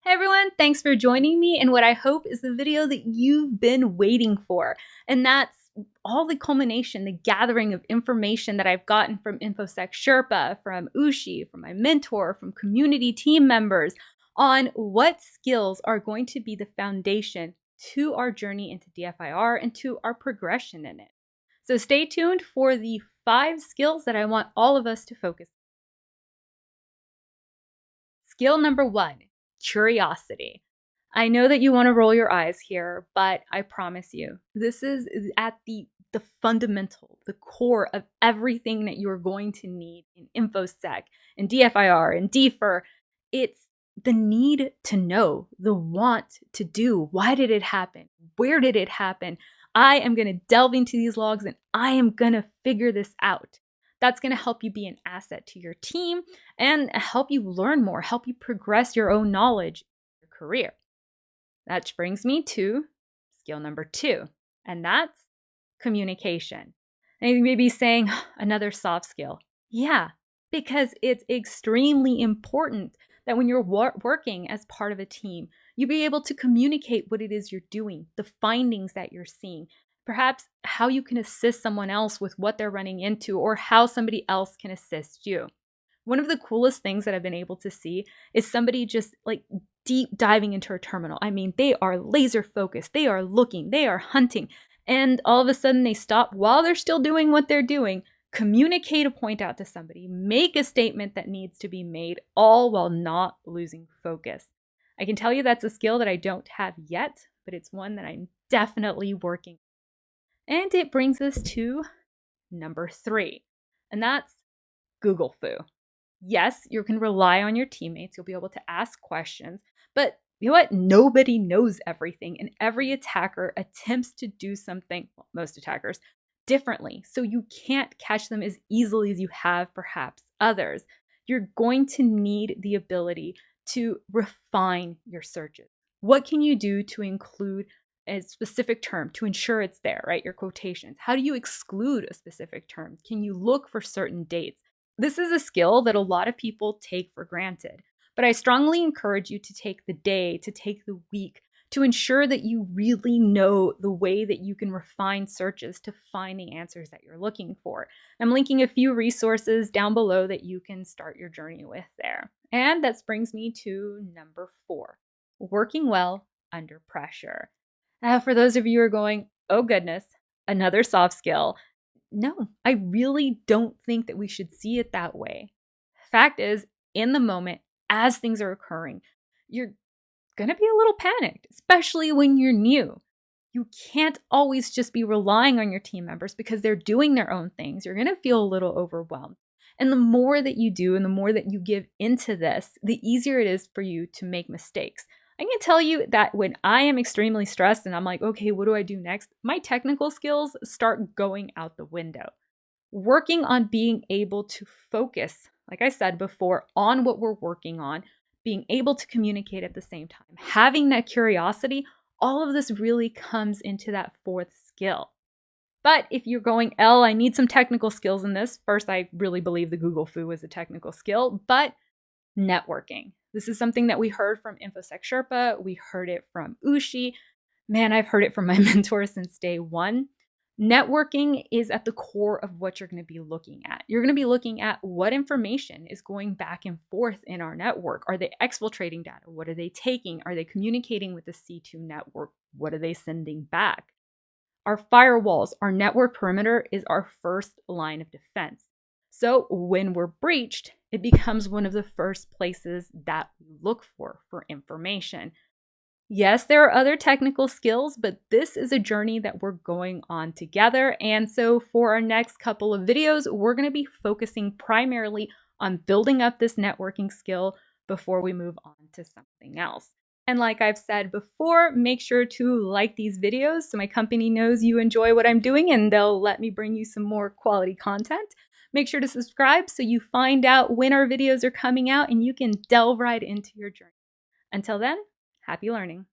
Hey everyone, thanks for joining me in what I hope is the video that you've been waiting for. And that's all the culmination, the gathering of information that I've gotten from InfoSec Sherpa, from Ushi, from my mentor, from community team members on what skills are going to be the foundation to our journey into DFIR and to our progression in it. So stay tuned for the 5 skills that I want all of us to focus on. Skill number 1, curiosity. I know that you want to roll your eyes here, but I promise you, this is at the fundamental, the core of everything that you're going to need in InfoSec, in DFIR, and DFIR. It's the need to know, the want to do. Why did it happen? Where did it happen? I am going to delve into these logs and I am going to figure this out. That's going to help you be an asset to your team and help you learn more, help you progress your own knowledge in your career. That brings me to skill number 2, and that's communication. And you may be saying, another soft skill. Yeah, because it's extremely important that when you're working as part of a team, you be able to communicate what it is you're doing, the findings that you're seeing, perhaps how you can assist someone else with what they're running into, or how somebody else can assist you. One of the coolest things that I've been able to see is somebody just like deep diving into a terminal. I mean, they are laser focused, they are looking, they are hunting, and all of a sudden they stop while they're still doing what they're doing, communicate a point out to somebody, make a statement that needs to be made, all while not losing focus. I can tell you that's a skill that I don't have yet, but it's one that I'm definitely working on. And it brings us to number 3, and that's Google Fu. Yes, you can rely on your teammates. You'll be able to ask questions, but you know what? Nobody knows everything, and every attacker attempts to do something, well, most attackers, differently. So you can't catch them as easily as you have perhaps others. You're going to need the ability to refine your searches. What can you do to include a specific term to ensure it's there, right? Your quotations. How do you exclude a specific term? Can you look for certain dates? This is a skill that a lot of people take for granted, but I strongly encourage you to take the day, to take the week, to ensure that you really know the way that you can refine searches to find the answers that you're looking for. I'm linking a few resources down below that you can start your journey with there. And that brings me to number 4, working well under pressure. For those of you who are going, oh goodness, another soft skill. No, I really don't think that we should see it that way. Fact is, in the moment, as things are occurring, you're going to be a little panicked, especially when you're new. You can't always just be relying on your team members because they're doing their own things. You're going to feel a little overwhelmed. And the more that you do and the more that you give into this, the easier it is for you to make mistakes. I can tell you that when I am extremely stressed and I'm like, okay, what do I do next? My technical skills start going out the window. Working on being able to focus, like I said before, on what we're working on, being able to communicate at the same time, having that curiosity, all of this really comes into that 4th skill. But if you're going, Elle, I need some technical skills in this. First, I really believe the Google Fu is a technical skill, but networking. This is something that we heard from InfoSec Sherpa. We heard it from Ushi. Man, I've heard it from my mentor since day 1. Networking is at the core of what you're going to be looking at. You're going to be looking at what information is going back and forth in our network. Are they exfiltrating data? What are they taking? Are they communicating with the C2 network? What are they sending back? Our firewalls, our network perimeter is our first line of defense. So when we're breached, it becomes one of the first places that we look for information. Yes, there are other technical skills, but this is a journey that we're going on together. And so for our next couple of videos, we're going to be focusing primarily on building up this networking skill before we move on to something else. And like I've said before, make sure to like these videos so my company knows you enjoy what I'm doing and they'll let me bring you some more quality content. Make sure to subscribe so you find out when our videos are coming out and you can delve right into your journey. Until then, happy learning.